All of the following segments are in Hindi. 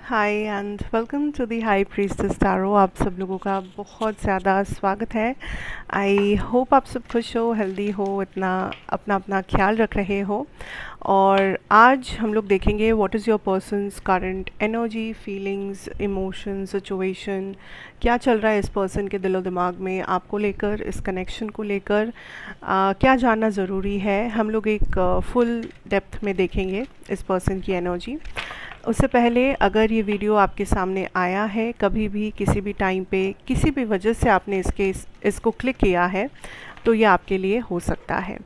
Hi and welcome to the high priestess tarot. आप सब लोगों का बहुत ज़्यादा स्वागत है। आई होप आप सब खुश हो, हेल्दी हो, इतना अपना अपना ख्याल रख रहे हो। और आज हम लोग देखेंगे what is your persons current energy, feelings, emotion, situation, क्या चल रहा है इस पर्सन के दिलो दिमाग में आपको लेकर, इस कनेक्शन को लेकर, क्या जानना ज़रूरी है। हम लोग एक फुल डेप्थ में देखेंगे इस पर्सन की एनर्जी। उससे पहले अगर ये वीडियो आपके सामने आया है कभी भी किसी भी टाइम पे, किसी भी वजह से आपने इसको क्लिक किया है, तो ये आपके लिए हो सकता है।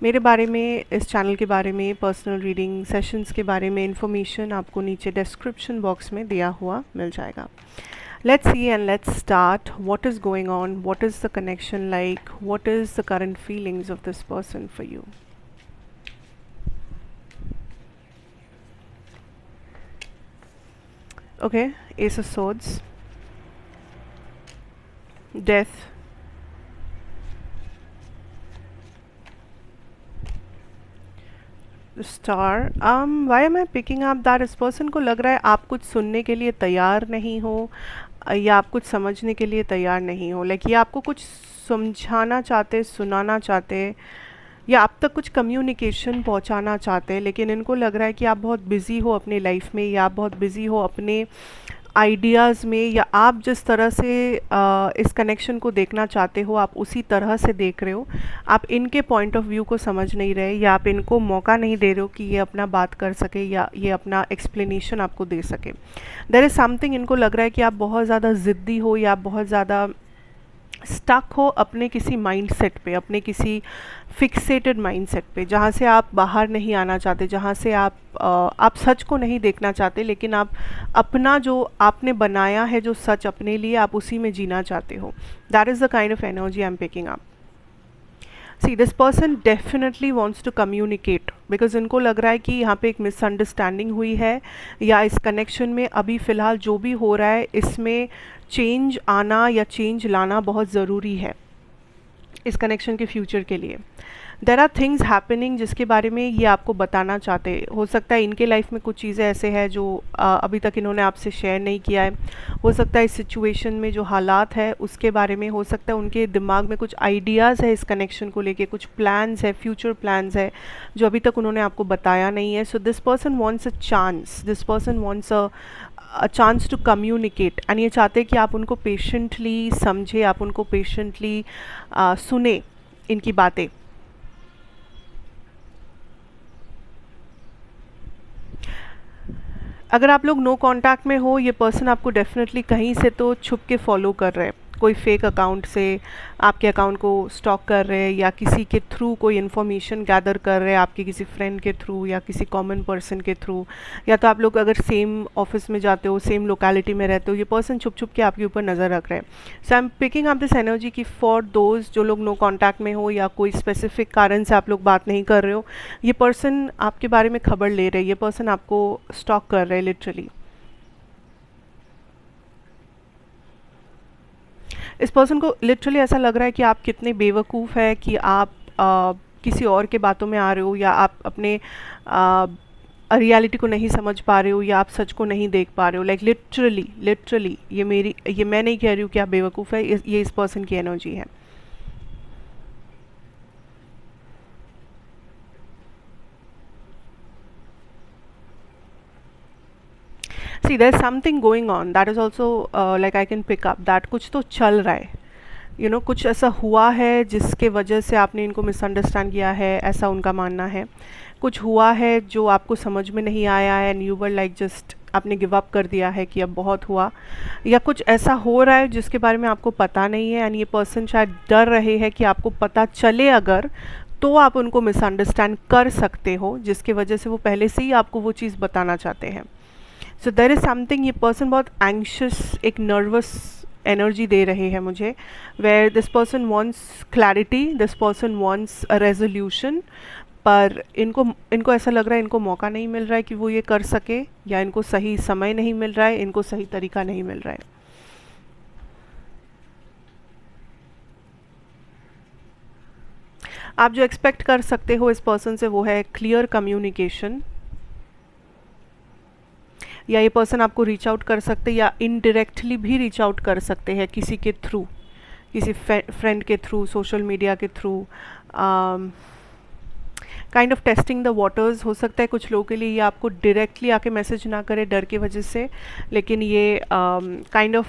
मेरे बारे में, इस चैनल के बारे में, पर्सनल रीडिंग सेशंस के बारे में इन्फॉर्मेशन आपको नीचे डिस्क्रिप्शन बॉक्स में दिया हुआ मिल जाएगा। Let's see and let's start. What is going on, what is the connection like, what is the current feelings of this person for you. Okay, Ace of Swords, Death, Star. Why am I picking up that इस पर्सन को लग रहा है आप कुछ सुनने के लिए तैयार नहीं हो, या आप कुछ समझने के लिए तैयार नहीं हो। लाइक ये आपको कुछ समझाना चाहते, सुनाना चाहते, या आप तक कुछ कम्युनिकेशन पहुंचाना चाहते हैं, लेकिन इनको लग रहा है कि आप बहुत बिज़ी हो अपने लाइफ में, या आप बहुत बिज़ी हो अपने आइडियाज़ में, या आप जिस तरह से इस कनेक्शन को देखना चाहते हो आप उसी तरह से देख रहे हो। आप इनके पॉइंट ऑफ व्यू को समझ नहीं रहे, या आप इनको मौका नहीं दे रहे हो कि ये अपना बात कर सके या ये अपना एक्सप्लेनेशन आपको दे सके। देयर इज़ समथिंग, इनको लग रहा है कि आप बहुत ज़्यादा ज़िद्दी हो, या आप बहुत ज़्यादा स्टक हो अपने किसी माइंडसेट पे, अपने किसी फिक्सेटेड माइंडसेट पे, जहाँ से आप बाहर नहीं आना चाहते, जहाँ से आप सच को नहीं देखना चाहते, लेकिन आप अपना जो आपने बनाया है जो सच अपने लिए, आप उसी में जीना चाहते हो। That is the kind of energy I am picking up. See this person definitely wants to communicate, because इनको लग रहा है कि यहाँ पे एक मिसअंडरस्टैंडिंग हुई है, या इस कनेक्शन में अभी फ़िलहाल जो भी हो रहा है इसमें चेंज आना या चेंज लाना बहुत ज़रूरी है इस कनेक्शन के फ्यूचर के लिए। देर आर थिंग्स हैपनिंग जिसके बारे में ये आपको बताना चाहते। हो सकता है इनके लाइफ में कुछ चीज़ें ऐसे हैं जो अभी तक इन्होंने आपसे शेयर नहीं किया है। हो सकता है इस सिचुएशन में जो हालात है उसके बारे में, हो सकता है उनके दिमाग में कुछ आइडियाज़ है इस कनेक्शन को लेके, कुछ प्लान्स है, फ्यूचर प्लान्स है जो अभी तक उन्होंने आपको बताया नहीं है। So this person wants a chance, this person wants a chance to communicate, and ये चाहते हैं कि आप उनको पेशेंटली समझे, आप उनको पेशेंटली सुने इनकी बातें। अगर आप लोग नो कांटेक्ट में हो, ये पर्सन आपको डेफिनेटली कहीं से तो छुप के फॉलो कर रहे हैं। कोई फेक अकाउंट से आपके अकाउंट को स्टॉक कर रहे हैं, या किसी के थ्रू कोई इन्फॉर्मेशन गैदर कर रहे हैं, आपके किसी फ्रेंड के थ्रू या किसी कॉमन पर्सन के थ्रू, या तो आप लोग अगर सेम ऑफिस में जाते हो, सेम लोकेलिटी में रहते हो, ये पर्सन छुप छुप के आपके ऊपर नज़र रख रहे हैं। So I am picking up this energy की फॉर दोज जो लोग नो कॉन्टैक्ट में हो, या कोई स्पेसिफिक कारण से आप लोग बात नहीं कर रहे हो, ये पर्सन आपके बारे में खबर ले रहे हैं, ये पर्सन आपको स्टॉक कर रहे हैं लिटरली। इस पर्सन को लिटरली ऐसा लग रहा है कि आप कितने बेवकूफ़ हैं कि आप किसी और के बातों में आ रहे हो, या आप अपने रियलिटी को नहीं समझ पा रहे हो, या आप सच को नहीं देख पा रहे हो। लाइक लिटरली लिटरली, ये मैं नहीं कह रही हूँ कि आप बेवकूफ़ है, ये इस पर्सन की एनर्जी है। See, there's something going on that is also like I can pick up that कुछ तो चल रहा है, कुछ ऐसा हुआ है जिसके वजह से आपने इनको मिसअंडरस्टैंड किया है, ऐसा उनका मानना है। कुछ हुआ है जो आपको समझ में नहीं आया है, and you were like just आपने गिव अप कर दिया है कि अब बहुत हुआ, या कुछ ऐसा हो रहा है जिसके बारे में आपको पता नहीं है, एंड ये पर्सन शायद डर रहे हैं कि आपको पता चले अगर, तो आप उनको मिसअंडरस्टैंड कर सकते हो, जिसकी वजह से वो पहले से ही आपको वो चीज़ बताना चाहते हैं। सो देर इज़ समथिंग, ये पर्सन बहुत एंक्शस, एक नर्वस एनर्जी दे रहे हैं मुझे, where this person wants clarity, this person wants a resolution, पर इनको ऐसा लग रहा है इनको मौका नहीं मिल रहा है कि वो ये कर सके, या इनको सही समय नहीं मिल रहा है, इनको सही तरीका नहीं मिल रहा है। आप जो एक्सपेक्ट कर सकते हो इस पर्सन से वो है क्लियर कम्युनिकेशन, या ये पर्सन आपको रीच आउट कर सकते हैं या इनडायरेक्टली भी रीच आउट कर सकते हैं किसी के थ्रू, किसी फ्रेंड के थ्रू, सोशल मीडिया के through, kind of testing the waters. हो सकता है कुछ लोगों के लिए ये आपको डायरेक्टली आके मैसेज ना करे डर की वजह से, लेकिन ये काइंड ऑफ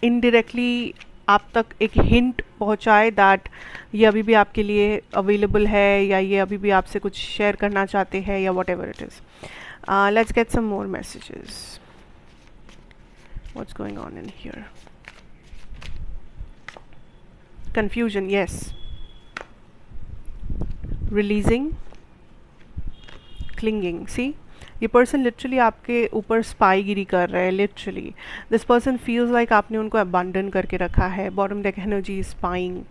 इनडायरेक्टली आप तक एक हिंट पहुंचाए दैट ये अभी भी आपके लिए अवेलेबल है, या ये अभी भी आपसे कुछ शेयर करना चाहते हैं, या whatever it is. Let's get some more messages. What's going on in here? Confusion, yes. Releasing, clinging. See, ये पर्सन लिटरली आपके ऊपर स्पाईगिरी कर रहा है। Literally this person feels like आपने उनको अबंडन करके रखा है। Bottom deck energy spying.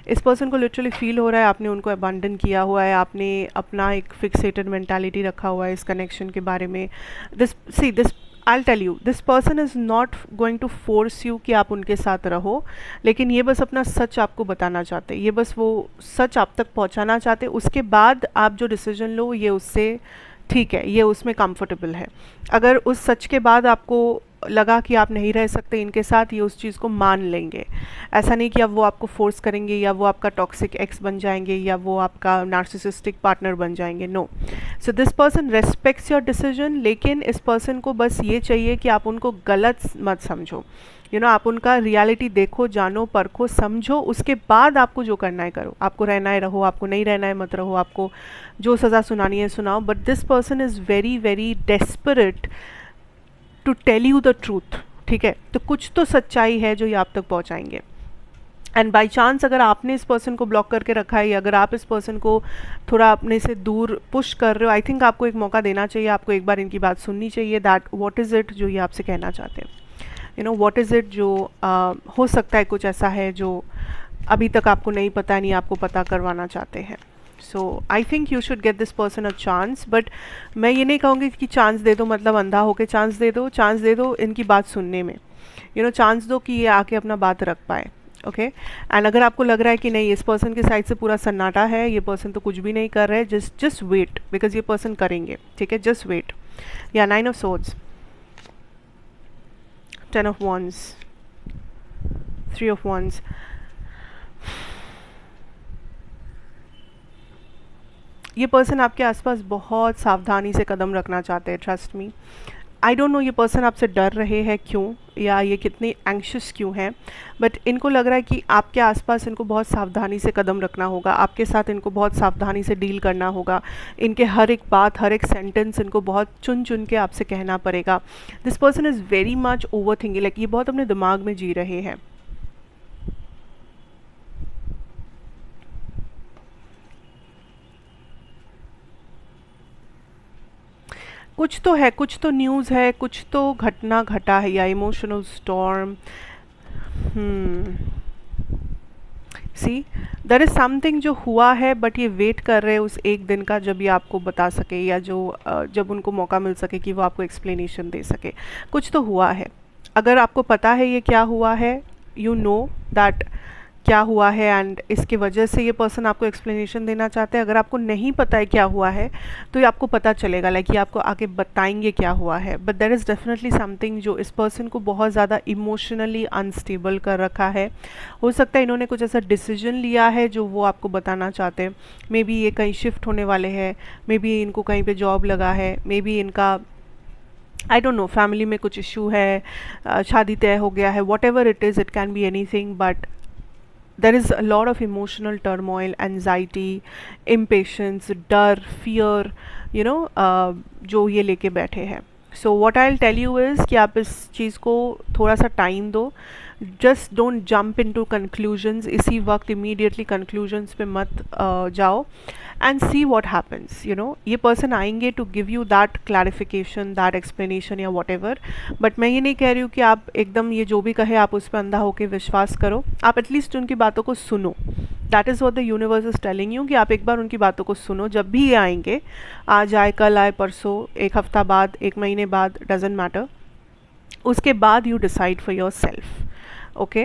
इस पर्सन को लिटरली फील हो रहा है आपने उनको अबंडन किया हुआ है, आपने अपना एक फिक्सेटेड मेंटालिटी रखा हुआ है इस कनेक्शन के बारे में। This I'll tell you, this person is not going to force you कि आप उनके साथ रहो, लेकिन ये बस अपना सच आपको बताना चाहते हैं, ये बस वो सच आप तक पहुंचाना चाहते हैं। उसके बाद आप जो डिसीजन लो ये उससे ठीक है, ये उसमें कंफर्टेबल है। अगर उस सच के बाद आपको लगा कि आप नहीं रह सकते इनके साथ, ये उस चीज़ को मान लेंगे। ऐसा नहीं कि अब वो आपको फोर्स करेंगे या वो आपका टॉक्सिक एक्स बन जाएंगे या वो आपका नार्सिसिस्टिक पार्टनर बन जाएंगे। No, so this person respects your decision, लेकिन इस पर्सन को बस ये चाहिए कि आप उनको गलत मत समझो। आप उनका रियलिटी देखो, जानो, परखो, समझो, उसके बाद आपको जो करना है करो। आपको रहना है रहो, आपको नहीं रहना है मत रहो, आपको जो सज़ा सुनानी है सुनाओ। But this person is very very desperate to tell you the truth. ठीक है, तो कुछ तो सच्चाई है जो ये आप तक पहुंचाएंगे। एंड बाई चांस अगर आपने इस पर्सन को ब्लॉक करके रखा है, या अगर आप इस पर्सन को थोड़ा अपने से दूर पुश कर रहे हो, आई थिंक आपको एक मौका देना चाहिए, आपको एक बार इनकी बात सुननी चाहिए। दैट व्हाट इज़ इट जो ये आपसे कहना चाहते हैं। व्हाट इज़ इट जो हो सकता है कुछ ऐसा है जो अभी तक आपको नहीं पता, नहीं आपको पता करवाना चाहते हैं। So I think you should get this person a chance. But मैं ये नहीं कहूँगी कि चांस दे दो मतलब अंधा होके चांस दे दो। चांस दे दो इनकी बात सुनने में, चांस दो कि ये आके अपना बात रख पाए। ओके, एंड अगर आपको लग रहा है कि नहीं इस पर्सन की साइड से पूरा सन्नाटा है, ये पर्सन तो कुछ भी नहीं कर रहे, जस्ट वेट, बिकॉज ये पर्सन करेंगे। ठीक है, जस्ट वेट। या 9 of swords, 10 of wands, 3 of wands। ये पर्सन आपके आसपास बहुत सावधानी से कदम रखना चाहते हैं। Trust me, I don't know ये पर्सन आपसे डर रहे हैं क्यों, या ये कितने एंग्शियस क्यों हैं, बट इनको लग रहा है कि आपके आसपास इनको बहुत सावधानी से कदम रखना होगा, आपके साथ इनको बहुत सावधानी से डील करना होगा। इनके हर एक बात, हर एक सेंटेंस इनको बहुत चुन चुन के आपसे कहना पड़ेगा। This person is very much over thinking, like ये बहुत अपने दिमाग में जी रहे हैं। कुछ तो है, कुछ तो न्यूज़ है, कुछ तो घटना घटा है, या emotional storm. See, there is something जो हुआ है, बट ये वेट कर रहे हैं उस एक दिन का जब ये आपको बता सके, या जो जब उनको मौका मिल सके कि वो आपको एक्सप्लेनेशन दे सके। कुछ तो हुआ है। अगर आपको पता है ये क्या हुआ है, यू नो दैट क्या हुआ है, एंड इसकी वजह से ये पर्सन आपको एक्सप्लेनेशन देना चाहते हैं। अगर आपको नहीं पता है क्या हुआ है तो ये आपको पता चलेगा, लाइक ये आपको आगे बताएंगे क्या हुआ है। But there is definitely something जो इस पर्सन को बहुत ज़्यादा इमोशनली अनस्टेबल कर रखा है। हो सकता है इन्होंने कुछ ऐसा डिसीजन लिया है जो वो आपको बताना चाहते हैं। मे बी ये कहीं शिफ्ट होने वाले हैं, मे बी इनको कहीं पर जॉब लगा है, मे बी इनका आई डोंट नो फैमिली में कुछ इशू है, शादी तय हो गया है, what ever it is, it can be any thing. But there is a lot of emotional turmoil, anxiety, impatience, डर, fear, जो ये लेके बैठे हैं। सो what I'll tell you is कि आप इस चीज़ को थोड़ा सा टाइम दो। Just don't jump into conclusions, इसी वक्त इमीडिएटली कंक्लूजन्स पे मत जाओ, एंड सी व्हाट हैपन्स। ये पर्सन आएंगे to give you that clarification, that explanation या वॉट एवर। बट मैं ये नहीं कह रही हूँ कि आप एकदम ये जो भी कहे आप उस पर अंधा होकर विश्वास करो। आप एटलीस्ट उनकी बातों को सुनो। That is what the universe is telling you कि आप एक बार उनकी बातों को सुनो। जब भी ये आएंगे, आज आए, कल आए, परसों, एक हफ्ता बाद, एक महीने बाद, डजेंट मैटर, उसके बाद you decide for your self. Okay,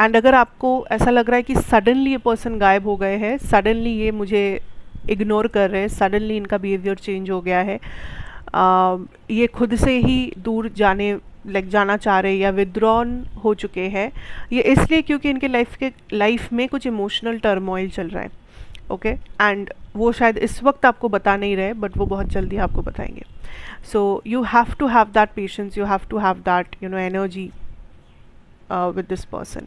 and अगर आपको ऐसा लग रहा है कि सडनली ये पर्सन गायब हो गए हैं, सडनली ये मुझे इग्नोर कर रहे हैं, सडनली इनका बिहेवियर चेंज हो गया है, ये खुद से ही दूर जाना चाह रहे या विद्रॉन हो चुके हैं। ये इसलिए क्योंकि इनके लाइफ में कुछ इमोशनल टर्मोइल चल रहा है। ओके, एंड वो शायद इस वक्त आपको बता नहीं रहे, बट वो बहुत जल्दी आपको बताएंगे। So you have to have that patience, you have to have that energy with this person.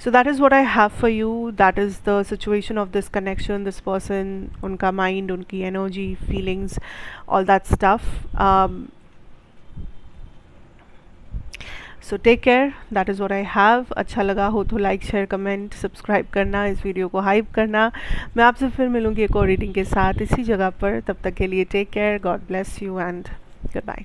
So that is what I have for you. That is the situation of this connection, this person, unka mind, unki energy, feelings, all that stuff. So take care. That is what I have. अच्छा लगा हो तो लाइक शेयर कमेंट सब्सक्राइब करना, इस वीडियो को हाइप करना। मैं आपसे फिर मिलूँगी एक और रीडिंग के साथ इसी जगह पर। तब तक के लिए take care, God bless you and good bye.